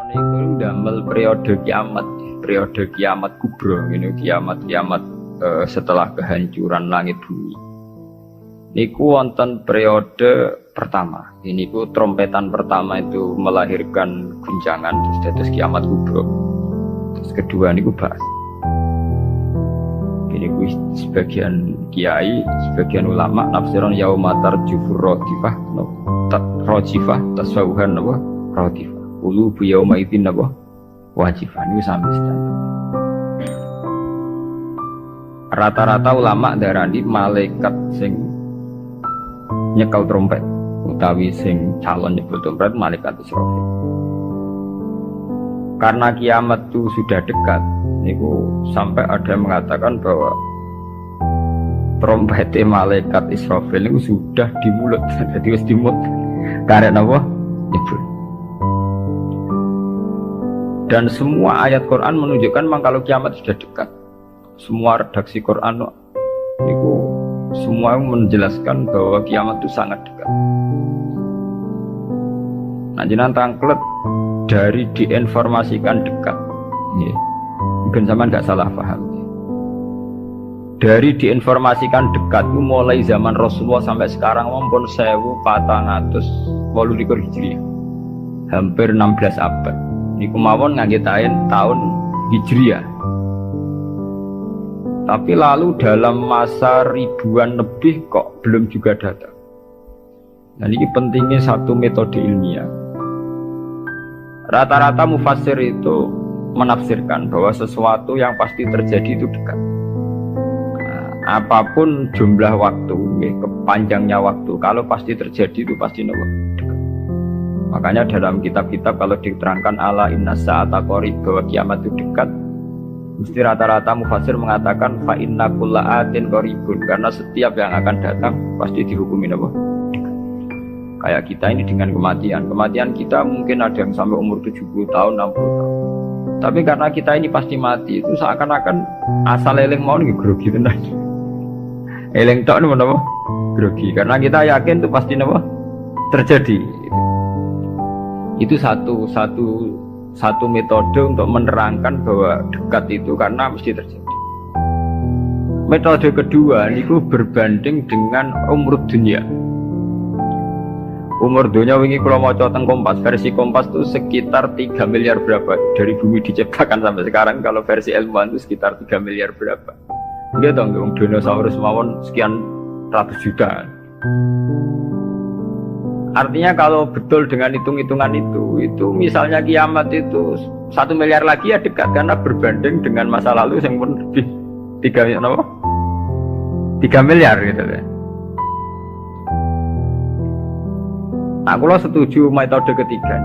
Niku damel periode kiamat kubro, ini kiamat setelah kehancuran langit bumi. Niku wonten periode pertama. Ini ku trompetan pertama itu melahirkan guncangan terus kiamat kubro. Terus kedua niku bahas. Ini ku sebagian kiai, sebagian ulama nafsiron yaumatar jufur rodifah, rojifah tasawuhan apa rodifah. Ulu beliau maitin apa wajibah ini sampai standar. Rata-rata ulama darani malaikat sing nyekel trompet utawi sing calon nyekel trompet malaikat Israfil. Karena kiamat itu sudah dekat, niku sampai ada yang mengatakan bahwa trompetnya malaikat Israfil itu sudah di mulut, jadi wis di mulut. Karena apa? Nyebut. Dan semua ayat Quran menunjukkan memang kalau kiamat sudah dekat. Semua redaksi Quran itu semua menjelaskan bahwa kiamat itu sangat dekat. Nah, jenengan tangklet dari diinformasikan dekat. Ya. Mungkin zaman nggak salah paham. Dari diinformasikan dekat itu mulai zaman Rasulullah sampai sekarang maupun 1428 Hijriah. Hampir 16 abad. Niku mawon ngagetain tahun Hijriah. Tapi lalu dalam masa ribuan lebih kok belum juga datang. Nah ini pentingnya satu metode ilmiah. Rata-rata mufassir itu menafsirkan bahwa sesuatu yang pasti terjadi itu dekat. Nah, apapun jumlah waktu, kepanjangnya waktu, kalau pasti terjadi itu pasti dekat. Makanya dalam kitab-kitab kalau diterangkan ala inna sa'ata qarib bahwa kiamat itu dekat, mesti rata-rata mufassir mengatakan fa inna kulla atin qaribun, karena setiap yang akan datang pasti dihukumin apa? Dekat. Kayak kita ini dengan kematian kita mungkin ada yang sampai umur 70 tahun, 60 tahun. Tapi karena kita ini pasti mati, itu seakan-akan asal eling mau nih grogi tenan. Eling tok nih apa? Grogi, karena kita yakin itu pasti apa? Terjadi. Itu satu metode untuk menerangkan bahwa dekat itu karena mesti terjadi. Metode kedua niku berbanding dengan umur dunia. Umur dunia wingi kula maca teng Kompas, versi Kompas itu sekitar 3 miliar berapa dari bumi diciptakan sampai sekarang. Kalau versi ilmuwan itu sekitar 3 miliar berapa. Dia tahu dong dinosaurus mawon sekian ratus juta. Artinya kalau betul dengan hitung-hitungan itu misalnya kiamat itu 1 miliar lagi ya dekat, karena berbanding dengan masa lalu yang pun lebih 3 miliar gitu ya. Nah, kalau setuju metode ketiga.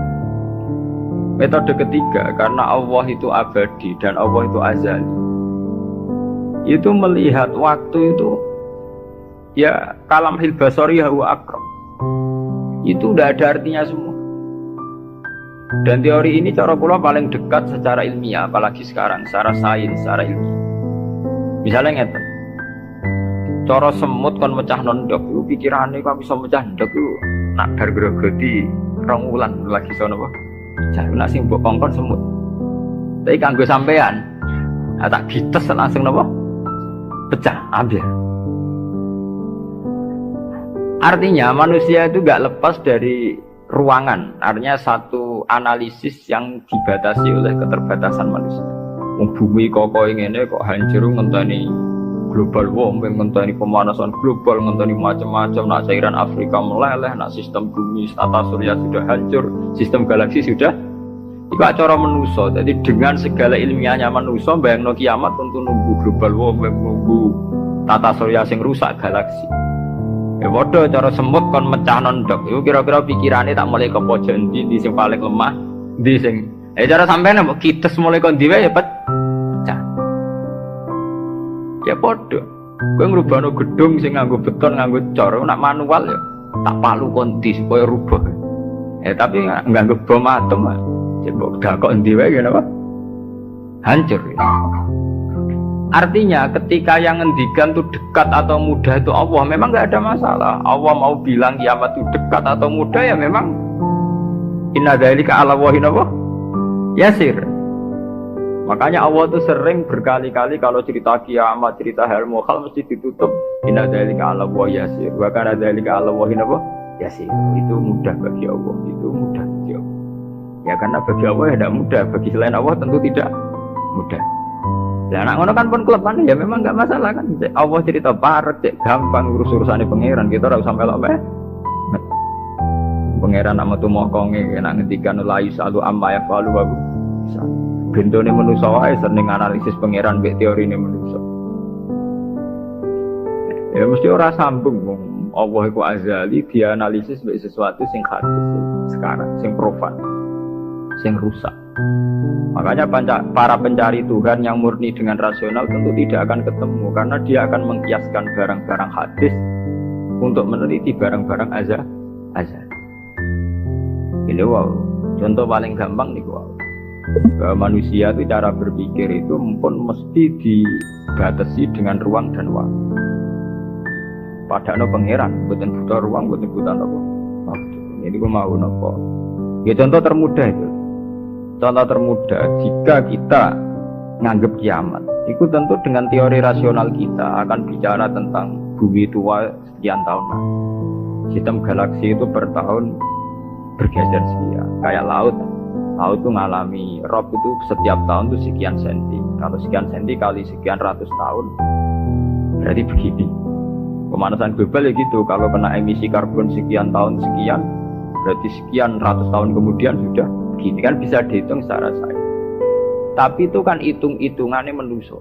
Metode ketiga karena Allah itu abadi dan Allah itu azali. Itu melihat waktu itu ya kalamhil basari huwa aqrab. Itu udah ada artinya semua. Dan teori ini cara kula paling dekat secara ilmiah, apalagi sekarang secara sains, secara ilmiah. Misalnya ngeten. Cara semut kon mecah ndok, iku pikirane kok bisa mecah ndok iku nak bar grogoti 2 wulan lagi sono apa? Jan nak sing mbok kongkon semut. Tapi kanggo sampean, tak dites langsung napa? Pecah, ambil. Artinya manusia itu gak lepas dari ruangan. Artinya satu analisis yang dibatasi oleh keterbatasan manusia. Bumi kok ngene kok hancur ngenteni global warming, ngenteni pemanasan global, ngenteni macam-macam. Nak cairan Afrika meleleh, nak sistem bumi tata surya sudah hancur, sistem galaksi sudah. Iku acara manusia. Jadi dengan segala ilmiahnya manusia, bayangno kiamat tentu nunggu global warming, nunggu tata surya sing rusak galaksi. Ya bodoh cara semut kon mecah ndok. Iku kira-kira pikirane tak mulai ke pojok ndi sing paling lemah, ndi sing cara sampean mbok kites mulai kon diwe ya pecah. Ya bodoh. Kowe ngrubahno gedung sing nganggo beton, nganggo cor, nak manual ya tak palu konti supaya rubah. Tapi nganggo bom atom. Cebok dakok ndi wae ngene apa? Hancur. Ya. Artinya ketika yang ngendikan itu dekat atau mudah itu Allah, memang nggak ada masalah. Allah mau bilang kiamat itu dekat atau mudah ya memang inna dzalika 'ala Allahi Yasir. Makanya Allah tuh sering berkali-kali kalau cerita kiamat, cerita hal mukhal mesti ditutup inna dzalika 'ala wa yasir. Wa kana dzalika 'ala wa yasir. Itu mudah bagi Allah, itu mudah bagi Allah. Ya karena bagi Allah ya tidak mudah, bagi selain Allah tentu tidak mudah. Lah anak ngono kan pun kelepan ya memang enggak masalah kan. Allah cerita parek cek gampang urus-urusane pangeran, kita ora usah melok meh. Pangeran nama tu mokonge nek ngendikan la yusalu amma yafalu wa bisa. Bentone manusa wae seneng analisis pangeran mbek teorine manusa. Ya mesti ora sambung wong Allah iku azali dianalisis mbek sesuatu sing hadis sekarang, sing profan, sing rusak. Makanya para pencari Tuhan yang murni dengan rasional tentu tidak akan ketemu karena dia akan mengkiaskan barang-barang hadis untuk meneliti barang-barang azali. Ini wow, contoh paling gampang nih wow. Manusia itu cara berpikir itu pun mesti dibatasi dengan ruang dan waktu. Padahal pangeran, bukan butuh ruang, bukan butuh apa. Ini gue mau nopo. Ya contoh termudah itu. Contoh termudah jika kita nganggap kiamat, itu tentu dengan teori rasional kita akan bicara tentang bumi tua sekian tahun lagi. Sistem galaksi itu per tahun bergeser sekian, kayak laut. Laut itu ngalami rob itu setiap tahun itu sekian senti. Kalau sekian senti kali sekian ratus tahun, berarti begini. Pemanasan global ya gitu. Kalau kena emisi karbon sekian tahun sekian, berarti sekian ratus tahun kemudian sudah begini kan bisa dihitung secara sains. Tapi itu kan hitung-hitungannya manusia.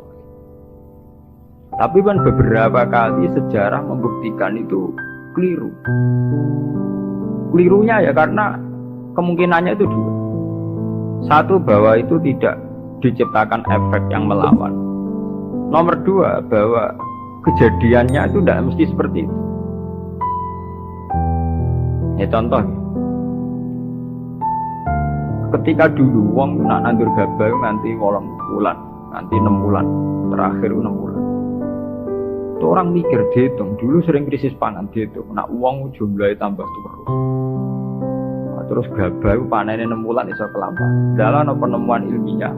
Tapi kan beberapa kali sejarah membuktikan itu keliru. Kelirunya ya karena kemungkinannya itu dua. Satu, bahwa itu tidak diciptakan efek yang melawan. Nomor dua, bahwa kejadiannya itu tidak mesti seperti itu. Ya contoh, ketika dulu wong nak nandur gabah nganti 8 bulan, nganti 6 bulan, terakhir 6 bulan. Itu orang mikir dihitung, dulu sering krisis pangan dihitung, nak uang jumlahnya tambah terus. Nah, terus gabah panennya 6 bulan iso kelambat. Dalam penemuan ilmiah,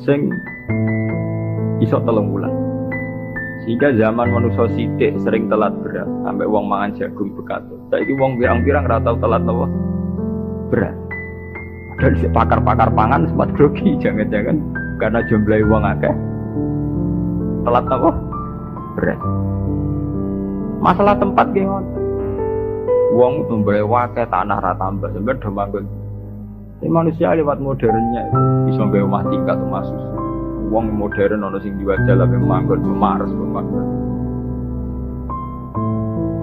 sing iso 3 bulan. Sehingga zaman manusia sidik sering telat beras, sampai uang mangan jagung bekatut. Saiki uang pirang-pirang ora tau telat apa beras. Dan pakar-pakar pangan sempat grogi, jangan-jangan karena jumlah uang akeh telat apa beras. Masalah tempat gimana? Uang jumlah akeh tanah rata tambah, sebenarnya udah manggon. Ini manusia lewat modernnya bisa nggawe omah tingkat masuk. Uang modern ono sing diwajah lah manggon Mars manggon.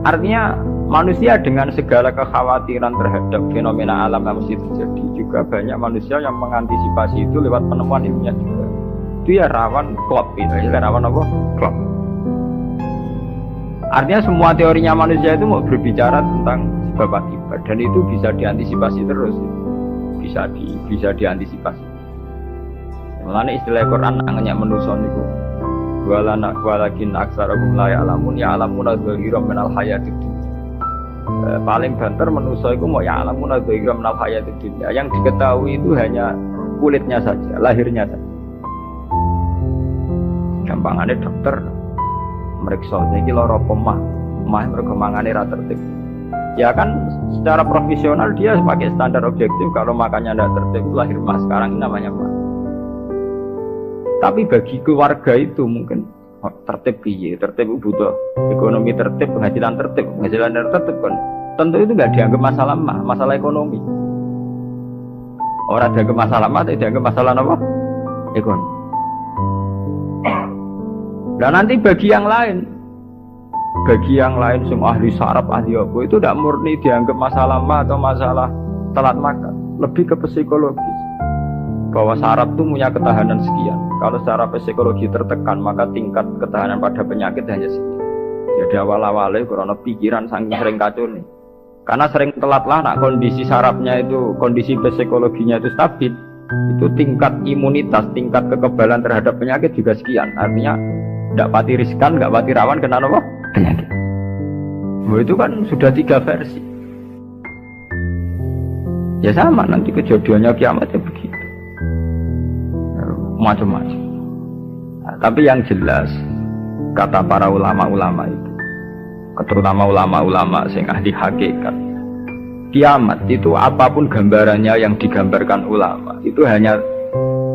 Artinya manusia dengan segala kekhawatiran terhadap fenomena alam yang mesti terjadi, juga banyak manusia yang mengantisipasi itu lewat penemuan ilmiah juga. Itu ya rawan klop itu, ya rawan apa? Klop. Artinya semua teorinya manusia itu mau berbicara tentang sebab akibat dan itu bisa diantisipasi terus, bisa diantisipasi. Mulane istilah Quran anggenya manusia niku walakin aksarahum la ya'lamun ya'lamuna dzahira minal hayatid dunya. Paling banter manusia itu mau ya'lamuna dzahira minal hayatid dunya. Yang diketahui itu hanya kulitnya saja, lahirnya saja. Gampangane dokter meriksa iki lara pemah mergo mangane ra tertib. Ya kan secara profesional dia pakai standar objektif kalau makannya tidak tertib lahir mah sekarang ini namanya mah. Tapi bagi keluarga itu mungkin tertib piye, tertib butuh ekonomi tertib, penghasilan tertib kan tentu itu nggak dianggap masalah mah, masalah ekonomi. Orang dianggap masalah mah, tidak dianggap masalah apa? Ekonomi. Dan nanti bagi yang lain semua ahli saraf, ahli apa itu tidak murni dianggap masalah mah atau masalah telat makan, lebih ke psikologis. Bahwa saraf itu punya ketahanan sekian. Kalau secara psikologi tertekan, maka tingkat ketahanan pada penyakit hanya sekian. Jadi awal-awalnya karena pikiran saking sering kacau nih. Karena sering telat lah, nak kondisi sarafnya itu, kondisi psikologinya itu stabil, itu tingkat imunitas, tingkat kekebalan terhadap penyakit juga sekian. Artinya tidak pati riskan, tidak pati rawan kena apa? Penyakit. Nah, itu kan sudah 3 versi. Ya sama nanti kejadiannya kiamat ya begitu. macam-macam. Nah, tapi yang jelas kata para ulama-ulama itu, terutama ulama-ulama sing ahli hakikat, kiamat itu apapun gambarannya yang digambarkan ulama itu hanya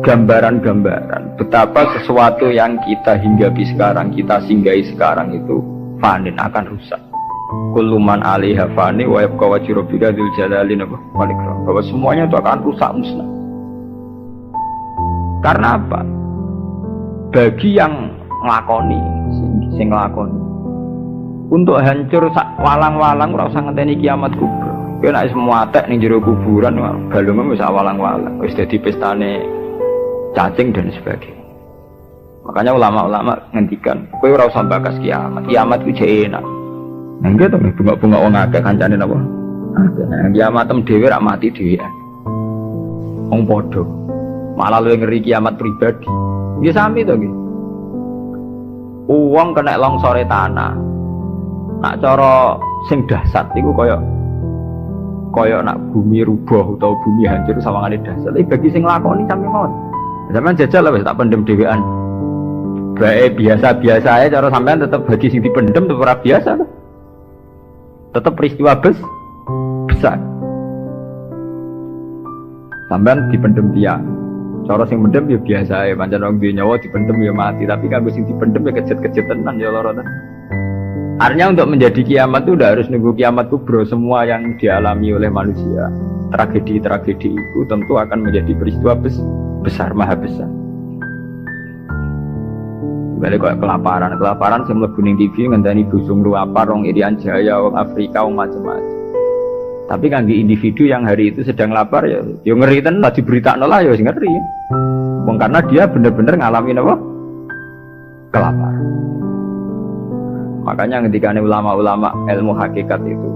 gambaran-gambaran betapa sesuatu yang kita hinggapi sekarang, kita singgahi sekarang itu fanin, akan rusak. Kullu man 'alaiha fani wa yabqa wajhu rabbika dzul jalali wal ikram, bahwa semuanya itu akan rusak musnah. Karena apa? Bagi yang nglakoni, sing nglakoni untuk hancur sak walang-walang ora usah ngenteni kiamat kubra. Kowe nek semua atek ning jero kuburan balunge wis walang-walang, wis dadi pestane cacing dan sebagainya. Makanya ulama-ulama ngendikan, kowe ora usah bakas kiamat. Kiamat ku jek enak. Nah gitu bunga-bunga wong akeh kancane napa? Nah, kiamat tem dhewe rak mati dhewean. Wong padha. Malah luwih ngeri kiamat pribadi. Nggih sami to nggih. Wong kena longsore tanah. Nak cara sing dahsyat iku kaya nak bumi rubuh utawa bumi hancur sawangane dahsyat. Tapi bagi sing lakoni sampe mawon. Sampeyan jajal lah wis tak pendem dhewean. Bae biasa-biasa ae cara sampean tetep bagi sing dipendem tetep ora biasa to. Tetap peristiwa besar. Sampean dipendem tiang. Cara sing mendem ya biasa ya, pancen wong duwe nyawa dipendem ya mati, tapi kanggo sing dipendem ya kejet-kejet tenan ya lara tenan. Artinya untuk menjadi kiamat itu udah harus nunggu kiamat kubro. Semua yang dialami oleh manusia, tragedi-tragedi itu tentu akan menjadi peristiwa besar, maha besar. Balik kok kelaparan sing mlebu ning TV ngenteni busung luapar wong Irian Jaya, wong Afrika, wong macam-macam. Tapi kangge individu yang hari itu sedang lapar ya ngeri tenan lah diberitakno lah ya ngeri. Wong karena dia bener-bener ngalamin apa? Kelaparan. Makanya ketika ulama-ulama ilmu hakikat itu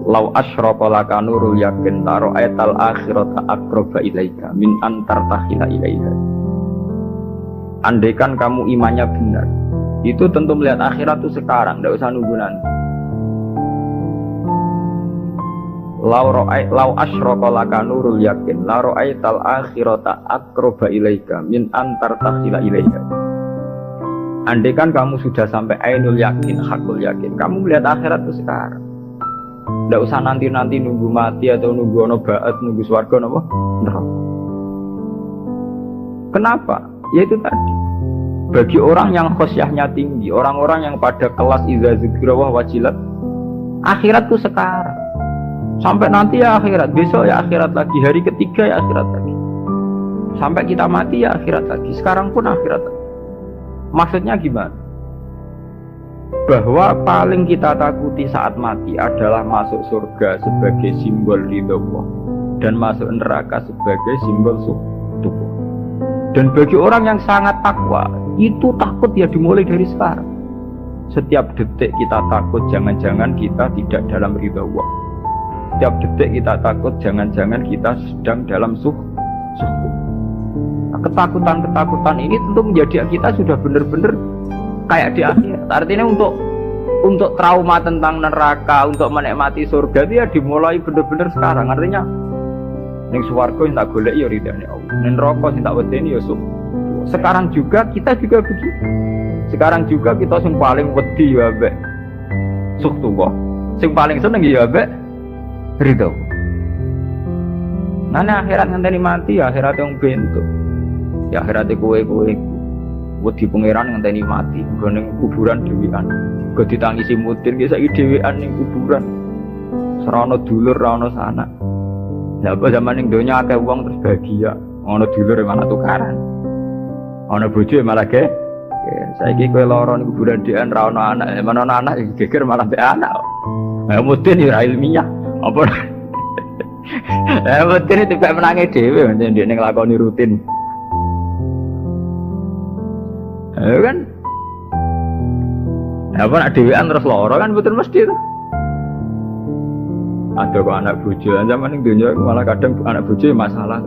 lau asyraqa laka nurul yakin taro ayatal akhirata aqraba ilaika min antar tahila ilaiha. Andaikan kamu imannya benar, itu tentu melihat akhirat itu sekarang, tidak usah nunggu nanti. Lau asyraqa laka nurul yakin, la ra'aital akhirata aqraba ilaika min antar takhila ilaiha. Andaikan kamu sudah sampai ainul yakin, hakul yakin, kamu melihat akhirat itu sekarang. Tidak usah nanti-nanti nunggu mati atau nunggu ono ba'at, nunggu swarga napa? Neraka. Kenapa? Ya itu tadi, bagi orang yang khosyahnya tinggi, orang-orang yang pada kelas idza dzikra wa wajilat, akhirat itu sekarang. Sampai nanti ya akhirat, besok ya akhirat lagi, hari ketiga ya akhirat lagi. Sampai kita mati ya akhirat lagi, sekarang pun akhirat lagi. Maksudnya gimana? Bahwa paling kita takuti saat mati adalah masuk surga sebagai simbol ridho Allah dan masuk neraka sebagai simbol tubuh. Dan bagi orang yang sangat takwa, itu takut ya dimulai dari sekarang. Setiap detik kita takut jangan-jangan kita tidak dalam ridha Allah. Setiap detik kita takut jangan-jangan kita sedang dalam suku. Nah, ketakutan-ketakutan ini tentu menjadi kita sudah benar-benar kayak di akhirat. Artinya untuk trauma tentang neraka, untuk menikmati surga itu ya dimulai benar-benar sekarang. Artinya ning swarga sing tak goleki ya ridane Allah. Ning neraka sing tak wedeni ya sekarang juga kita juga begitu. Sekarang juga kita sing paling wedi ya mbek suktullah. Sing paling seneng ya mbek ridho. Nang akhirat ngenteni mati ya akhirat yang bentuk. Ya akhirat kowe wedi pangeran ngenteni mati, nggo ning kuburan dhewean. Nggo ditangisi mutir ki saiki dhewean ning kuburan. Serana dulur ra ono sanak. Lah apa zaman ning donya akeh wong terus bahagia, ono dulur malah tukaran. Ono bojo malah ge. Saiki kowe lara ning kuburan dhewean ra ono anak, mana ono anak geger malah mbek anak. Lah mudin ya ilmiah. Apa? Mudin itu kayak menangi dhewe ning nglakoni rutin. Kan? Apa nak dhewean terus lara kan betul mesti itu. Ada kok anak bojo, zaman ning dunia malah kadang anak bojo masalah.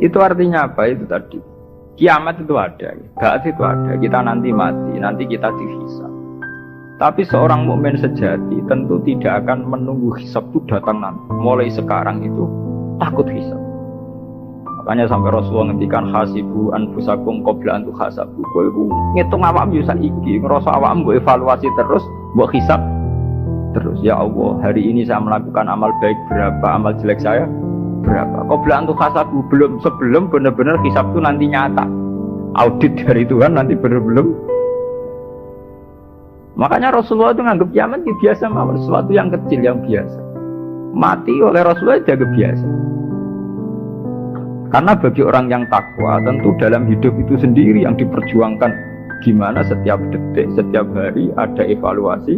Itu artinya apa? Itu tadi kiamat itu ada, ba'ats itu ada. Kita nanti mati, nanti kita dihisab. Tapi seorang mukmin sejati tentu tidak akan menunggu hisab itu datang nanti. Mulai sekarang itu takut hisab. Makanya sampai Rasulullah ngendikan hasibu anfusakum qabla an tuhasabu. Kowe iku ngitung awakmu yo saiki, ngrasa awakmu mbok evaluasi terus, mbok hisab terus. Ya Allah, hari ini saya melakukan amal baik berapa, amal jelek saya berapa. Qabla an tuhasabu, sebelum benar-benar hisab itu nanti nyata. Audit dari Tuhan nanti belum. Makanya Rasulullah itu nganggap kiamat itu biasa mawon, sesuatu yang kecil yang biasa. Mati oleh Rasulullah jaga biasa. Karena bagi orang yang takwa tentu dalam hidup itu sendiri yang diperjuangkan gimana setiap detik, setiap hari ada evaluasi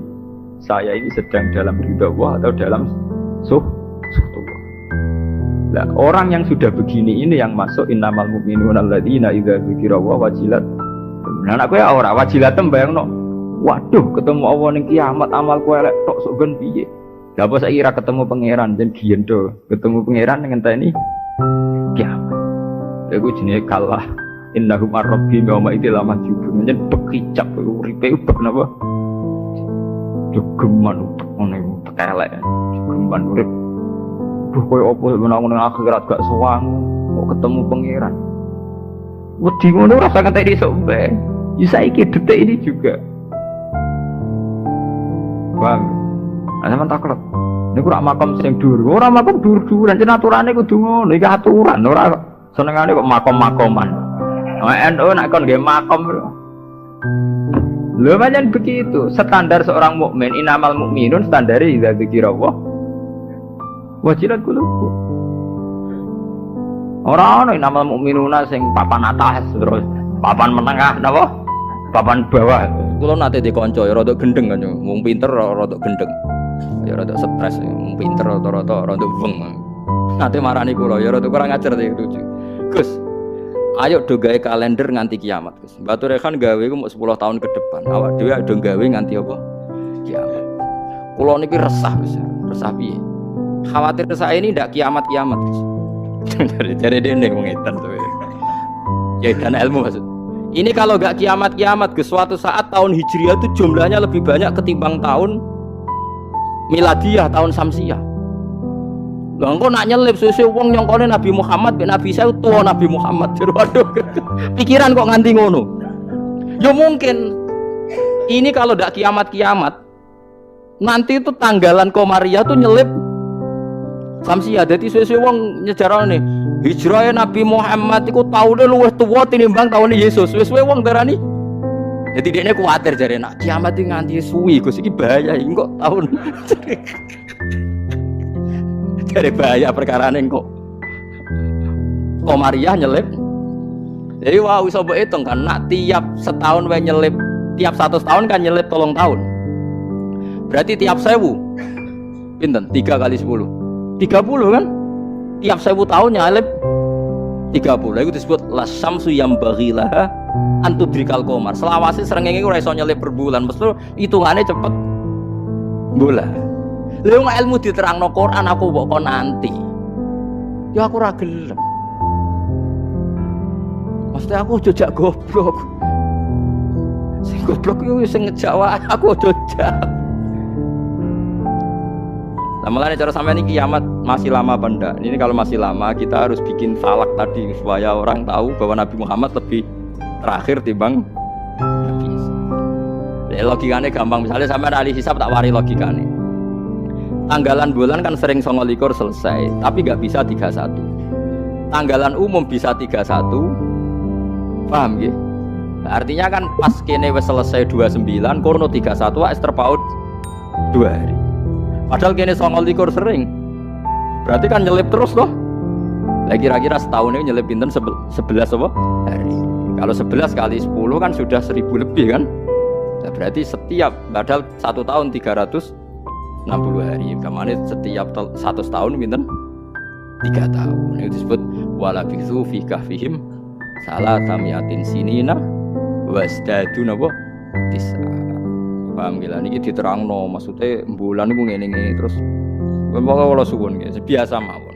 saya ini sedang dalam ridha Allah atau dalam suhtullah. Nah, orang yang sudah begini ini yang masuk innamal mu'minuna alladzina idza dzukira wa wajilat. Nah anakku ya ora wajilat bayangno. Waduh ketemu Allah ning kiamat amalku elek tok sok ben piye. Lah apa saiki ra ketemu pangeran dan biyen to ketemu pangeran ngenteni kiamat. Iku jenenge kalah innahum ar-rabbi wa idil mahjubun. Nyen bekicap uripe ubek napa? Jogeman ubek ngene tekelek. Jogeman urip. Duh koyo apa menang ning akhirat gak sowan kok ketemu pangeran. Wedi ngono ora usah ngentek esuk bae. Ya saiki detik ini juga. Paham? Ana sampean taklet. Niku rak makam sing dhuwur. Ora makam dhuwur-dhuwuran, jan aturane kudu ngono. Iki aturan, ora senengane kok makom-makoman. NU nek kon nggih makom. Lho pancen begitu. Standar seorang mukmin, innamal mukminun standare idza dzikra Allah wajilat qulubuh. Ora ono innamal mukminuna sing papan atas terus papan menengah napa? Papan bawah. Kula nate dikonco ya rada gendeng kan, wong pinter rada gendeng. Ya rada stres, pinter rata-rata rada weng. Nanti marani kula ya rada kurang ajar iki lucu. Gus, ayo do gawe kalender nganti kiamat, Gus. Batu Rehan gawe ku 10 tahun ke depan. Awak dhewe do gawe nganti apa? Kiamat. Kula niki resah, Gus. Resah piye? Khawatir saya ini ndak kiamat-kiamat, Gus. Jadi dene wong edan to. Ya dan ilmu maksud. Ini kalau enggak kiamat-kiamat, Gus, suatu saat tahun Hijriah itu jumlahnya lebih banyak ketimbang tahun Miladiyah, tahun Samsiah. Lah engko nak nyelip suwe-suwe wong nyongkone Nabi Muhammad ben Nabi saya tua Nabi Muhammad. Waduh. Pikiran kok nganti ngono. Ya mungkin ini kalau ndak kiamat-kiamat nanti itu tanggalan Komariah tuh nyelip Samsiah. Dadi suwe-suwe wong nyejarane hijrah Nabi Muhammad iku taune luwih tuwa tinimbang taune Yesus. Suwe-suwe wong darani. Jadi dia kuwatir jare nak kiamat iki nganti suwi Gus iki bahaya iki kok tahun. Jare bahaya perkarane kok. Komariah nyelip. Jadi wah iso mbok hitung kan nak tiap setahun wae nyelip, tiap 100 tahun kan nyelip 3 tahun. Berarti tiap 1000 pinten? 3 kali 10. 30 kan? Tiap 1000 tahun nyelip 30. Itu disebut lasyamsu yambaghilaha antudrikal qamar. Selawase srengenge ora iso nyelip per bulan, mesti hitungane cepet. Bola. Lha wong ilmu diterangno Quran aku mbok kon nanti. Ya aku ora gelem. Mesti aku jojak goblok. Sing goblok yo sing ngejawab aku jojak. Mulane cara sampean iki kiamat masih lama apa ndak? Ini kalau masih lama kita harus bikin falak tadi supaya orang tahu bahwa Nabi Muhammad lebih terakhir timbang Nabi Isa. Ya logikane gampang, misalnya sampean ahli hisab tak wari logikane. Tanggalan bulan kan sering 29 selesai, tapi enggak bisa 31. Tanggalan umum bisa 31. Paham nggih? Nah, artinya kan pas kene wis selesai 29, kurno 31 wis terpaut 2 hari. Padahal kene 29 sering. Berarti kan nyelip terus loh. Lah kira-kira setahun ini nyelip pinten 11 apa? Hari. Kalau 11 kali 10 kan sudah 1000 lebih kan? Nah, berarti setiap padahal 1 tahun 360 hari. Kemana setiap 100 tahun pinten? 3 tahun. Itu disebut wala bisu fi kahfihim salatamiatin sinina wasdadu napa? Tis'a. Paham gila niki diterangno maksudnya bulan niku ngene-ngene terus. Pokoke kula suwun nggih biasa mawon.